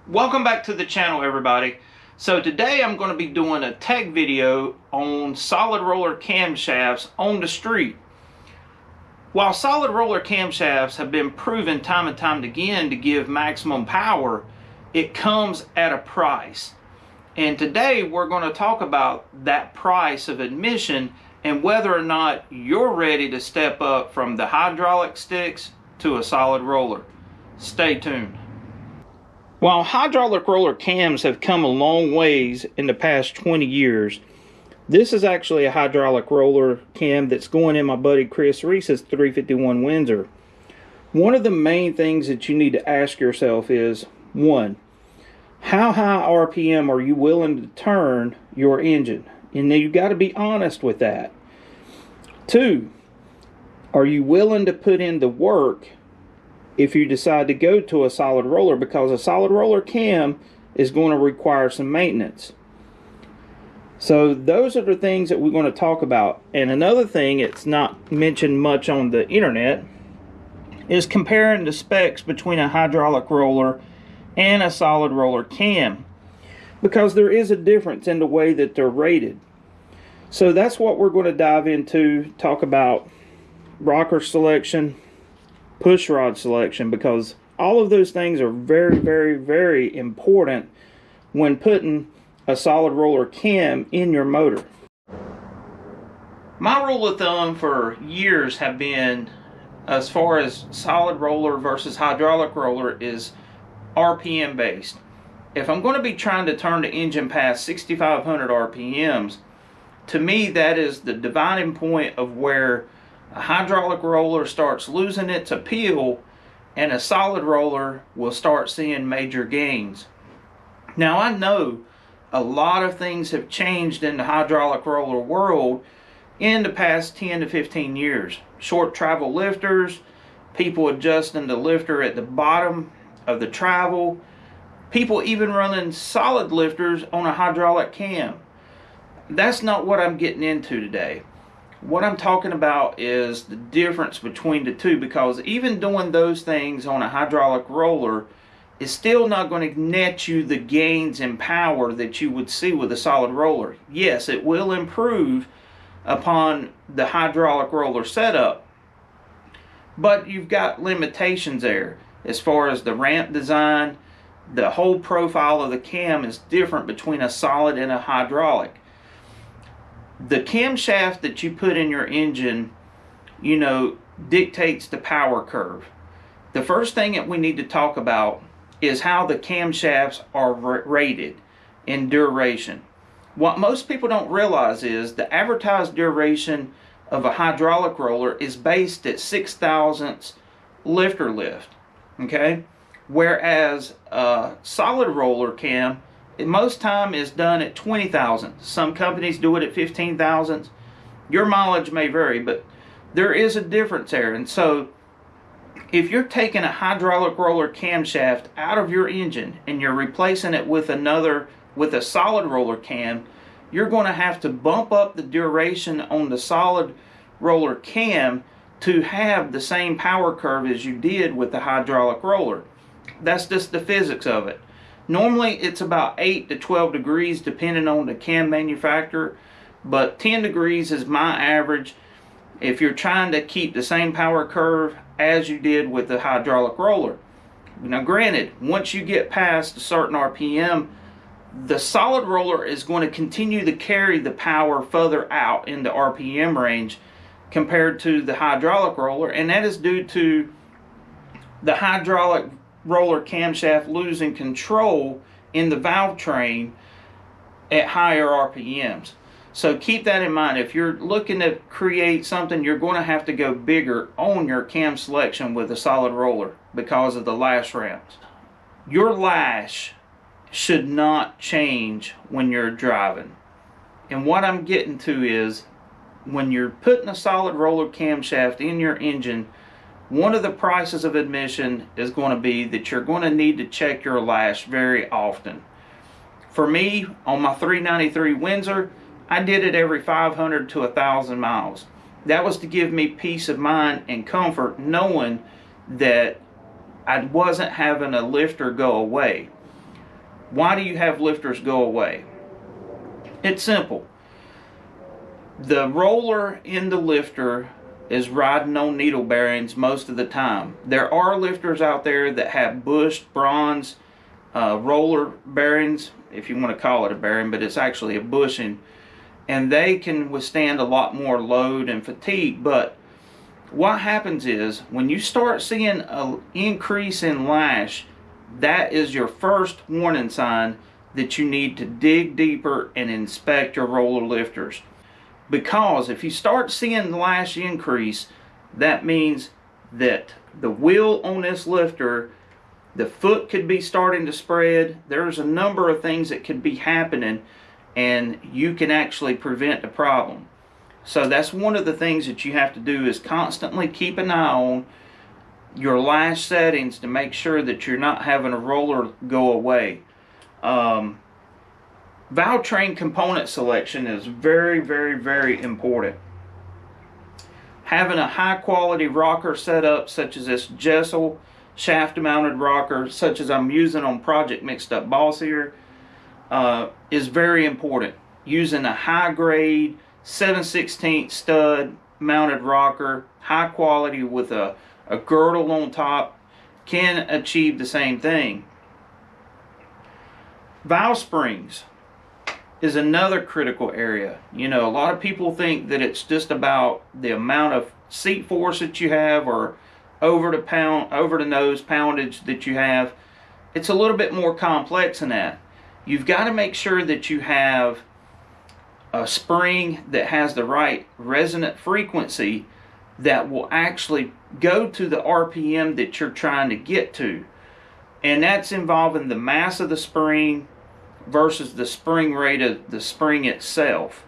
Welcome back to the channel, everybody. So today I'm going to be doing a tech video on solid roller camshafts on the street. While solid roller camshafts have been proven time and time again to give maximum power, it comes at a price. And today we're going to talk about that price of admission and whether or not you're ready to step up from the hydraulic sticks to a solid roller. Stay tuned. While hydraulic roller cams have come a long ways in the past 20 years, this is actually a hydraulic roller cam that's going in my buddy Chris Reese's 351 Windsor. One of the main things that you need to ask yourself is, one, how high RPM are you willing to turn your engine? And you've got to be honest with that. Two, are you willing to put in the work if you decide to go to a solid roller, because a solid roller cam is going to require some maintenance. So those are the things that we're going to talk about. And another thing, it's not mentioned much on the internet, is comparing the specs between a hydraulic roller and a solid roller cam, because there is a difference in the way that they're rated. So that's what we're going to dive into, talk about rocker selection, push rod selection, because all of those things are very important when putting a solid roller cam in your motor. My rule of thumb for years have been, as far as solid roller versus hydraulic roller, is RPM based. If I'm going to be trying to turn the engine past 6,500 RPMs, to me that is the dividing point of where a hydraulic roller starts losing its appeal and a solid roller will start seeing major gains. Now, I know a lot of things have changed in the hydraulic roller world in the past 10 to 15 years. Short travel lifters, people adjusting the lifter at the bottom of the travel, people even running solid lifters on a hydraulic cam. That's not what I'm getting into today. What I'm talking about is the difference between the two, because even doing those things on a hydraulic roller is still not going to net you the gains in power that you would see with a solid roller. Yes, it will improve upon the hydraulic roller setup, but you've got limitations there as far as the ramp design. The whole profile of the cam is different between a solid and a hydraulic. The camshaft that you put in your engine, dictates the power curve. The first thing that we need to talk about is how the camshafts are rated in duration. What most people don't realize is the advertised duration of a hydraulic roller is based at 6 thousandths lifter lift, okay? Whereas a solid roller cam, most time is done at 20 thousandths. Some companies do it at 15 thousandths. Your mileage may vary, but there is a difference there. And so if you're taking a hydraulic roller camshaft out of your engine and you're replacing it with a solid roller cam, you're going to have to bump up the duration on the solid roller cam to have the same power curve as you did with the hydraulic roller. That's just the physics of it. Normally it's about 8 to 12 degrees depending on the cam manufacturer, but 10 degrees is my average if you're trying to keep the same power curve as you did with the hydraulic roller. Now granted, once you get past a certain RPM, the solid roller is going to continue to carry the power further out in the RPM range compared to the hydraulic roller, and that is due to the hydraulic roller camshaft losing control in the valve train at higher RPMs. So keep that in mind. If you're looking to create something, you're going to have to go bigger on your cam selection with a solid roller because of the lash ramps. Your lash should not change when you're driving. And what I'm getting to is, when you're putting a solid roller camshaft in your engine, one of the prices of admission is going to be that you're going to need to check your lash very often. For me, on my 393 Windsor, I did it every 500 to 1,000 miles. That was to give me peace of mind and comfort knowing that I wasn't having a lifter go away. Why do you have lifters go away? It's simple. The roller in the lifter is riding on needle bearings most of the time. There are lifters out there that have bushed bronze roller bearings, if you want to call it a bearing, but it's actually a bushing, and they can withstand a lot more load and fatigue. But what happens is when you start seeing an increase in lash, that is your first warning sign that you need to dig deeper and inspect your roller lifters. Because if you start seeing the lash increase, that means that the wheel on this lifter, the foot could be starting to spread. There's a number of things that could be happening, and you can actually prevent the problem. So that's one of the things that you have to do, is constantly keep an eye on your lash settings to make sure that you're not having a roller go away. Valve train component selection is very, very, very important. Having a high quality rocker setup, such as this Jessel shaft mounted rocker, such as I'm using on Project Mixed Up Boss here, is very important. Using a high grade 7/16 stud mounted rocker, high quality with a girdle on top, can achieve the same thing. Valve springs is another critical area. You know, a lot of people think that it's just about the amount of seat force that you have, or over the nose poundage that you have. It's a little bit more complex than that. You've got to make sure that you have a spring that has the right resonant frequency that will actually go to the RPM that you're trying to get to. And that's involving the mass of the spring versus the spring rate of the spring itself.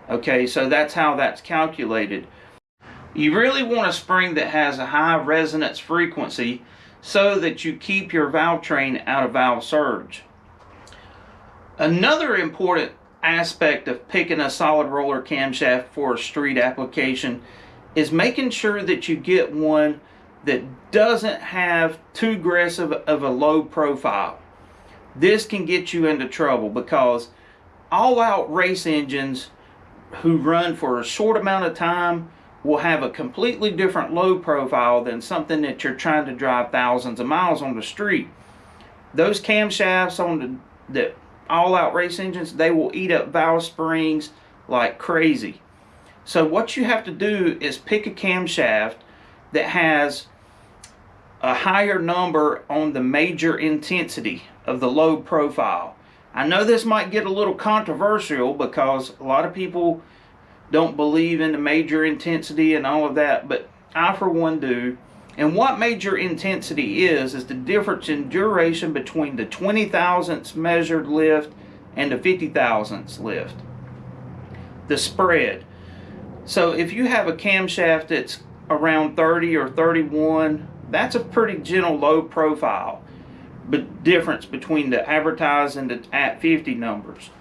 Okay, so that's how that's calculated. You really want a spring that has a high resonance frequency so that you keep your valve train out of valve surge. Another important aspect of picking a solid roller camshaft for a street application is making sure that you get one that doesn't have too aggressive of a low profile. This can get you into trouble, because all-out race engines who run for a short amount of time will have a completely different load profile than something that you're trying to drive thousands of miles on the street. Those camshafts on the all-out race engines, they will eat up valve springs like crazy. So what you have to do is pick a camshaft that has a higher number on the major intensity of the load profile. I know this might get a little controversial, because a lot of people don't believe in the major intensity and all of that, but I for one do. And what major intensity is the difference in duration between the 20 thousandths measured lift and the 50 thousandths lift. The spread. So if you have a camshaft that's around 30 or 31, that's a pretty gentle load profile. But difference between the advertised and the at 50 numbers.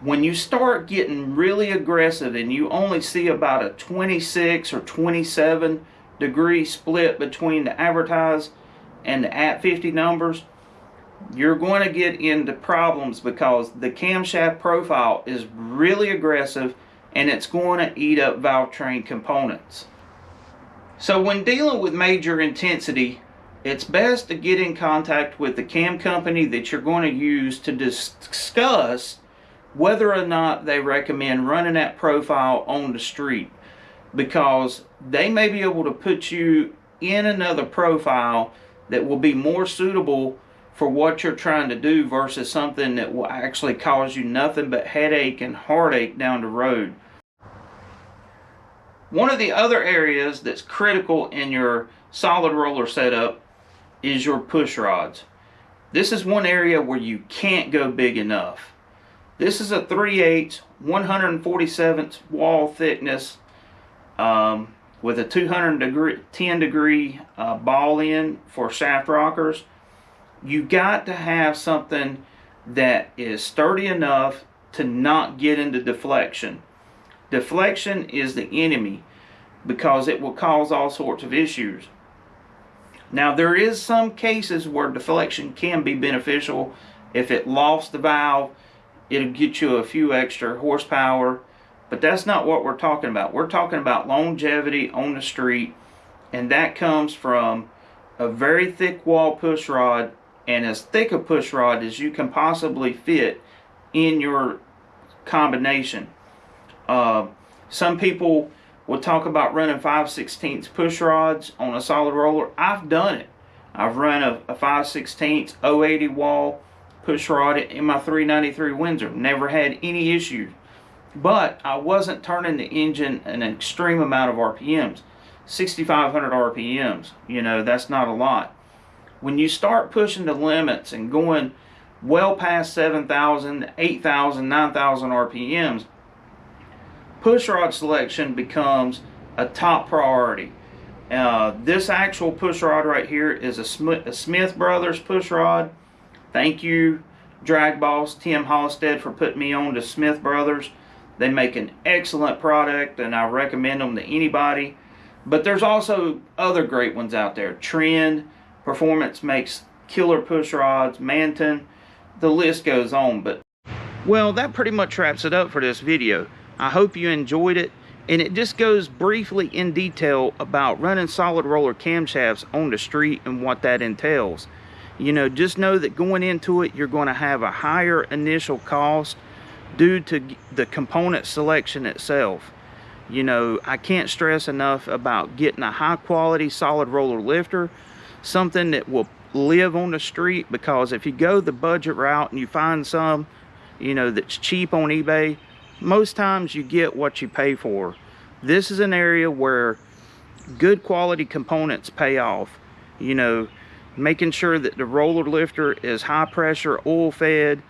When you start getting really aggressive and you only see about a 26 or 27 degree split between the advertised and the at 50 numbers, you're going to get into problems, because the camshaft profile is really aggressive and it's going to eat up valve train components. So when dealing with major intensity, it's best to get in contact with the cam company that you're going to use to discuss whether or not they recommend running that profile on the street, because they may be able to put you in another profile that will be more suitable for what you're trying to do, versus something that will actually cause you nothing but headache and heartache down the road. One of the other areas that's critical in your solid roller setup is your push rods. This is one area where you can't go big enough. This is a 3/8 147th wall thickness with a 210 degree ball end for shaft rockers. You got to have something that is sturdy enough to not get into deflection. Deflection is the enemy, because it will cause all sorts of issues. Now, there is some cases where deflection can be beneficial, If it lost the valve, it'll get you a few extra horsepower, but that's not what we're talking about. We're talking about longevity on the street, and that comes from a very thick wall push rod, and as thick a push rod as you can possibly fit in your combination. Some people will talk about running 5/16 push rods on a solid roller. I've done it. I've run a 5/16 080 wall push rod in my 393 Windsor. Never had any issues. But I wasn't turning the engine an extreme amount of RPMs. 6,500 RPMs. You know, that's not a lot. When you start pushing the limits and going well past 7,000, 8,000, 9,000 RPMs, push rod selection becomes a top priority. This actual push rod right here is a Smith Brothers push rod. Thank you, Drag Boss Tim Halstead, for putting me on to Smith Brothers. They make an excellent product, and I recommend them to anybody. But there's also other great ones out there. Trend Performance makes killer push rods. Manton, the list goes on. But well, that pretty much wraps it up for this video. I hope you enjoyed it, and it just goes briefly in detail about running solid roller camshafts on the street and what that entails. You know, just know that going into it, you're going to have a higher initial cost due to the component selection itself. You know, I can't stress enough about getting a high quality solid roller lifter, something that will live on the street, because if you go the budget route and you find some, you know, that's cheap on eBay, most times you get what you pay for. This is an area where good quality components pay off. You know, making sure that the roller lifter is high pressure, oil fed,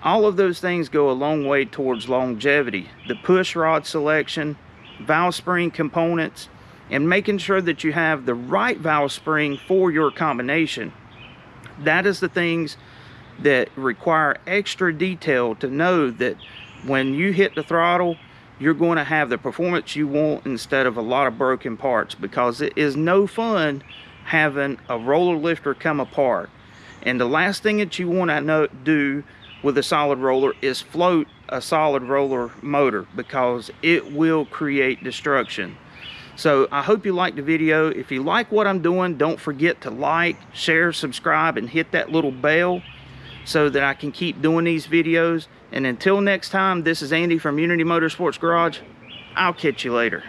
all of those things go a long way towards longevity. The push rod selection, valve spring components, and making sure that you have the right valve spring for your combination. That is the things that require extra detail to know that when you hit the throttle, you're going to have the performance you want instead of a lot of broken parts, because it is no fun having a roller lifter come apart. And the last thing that you want to do with a solid roller is float a solid roller motor, because it will create destruction. So I hope you liked the video. If you like what I'm doing, don't forget to like, share, subscribe, and hit that little bell so that I can keep doing these videos. And until next time, this is Andy from Unity Motorsports Garage. I'll catch you later.